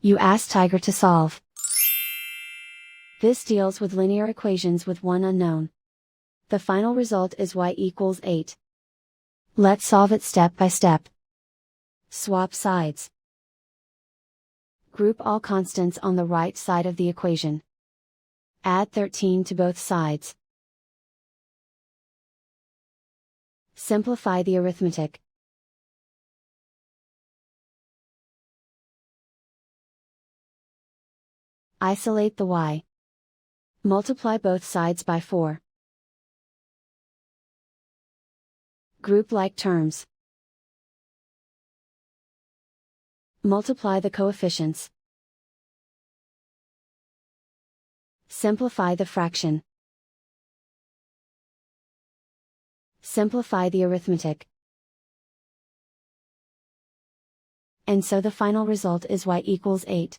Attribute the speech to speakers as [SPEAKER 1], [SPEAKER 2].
[SPEAKER 1] You ask Tiger to solve. This deals with linear equations with one unknown. The final result is y equals 8. Let's solve it step by step. Swap sides. Group all constants on the right side of the equation. Add 13 to both sides. Simplify the arithmetic. Isolate the y. Multiply both sides by 4. Group like terms. Multiply the coefficients. Simplify the fraction. Simplify the arithmetic. And so the final result is y equals 8.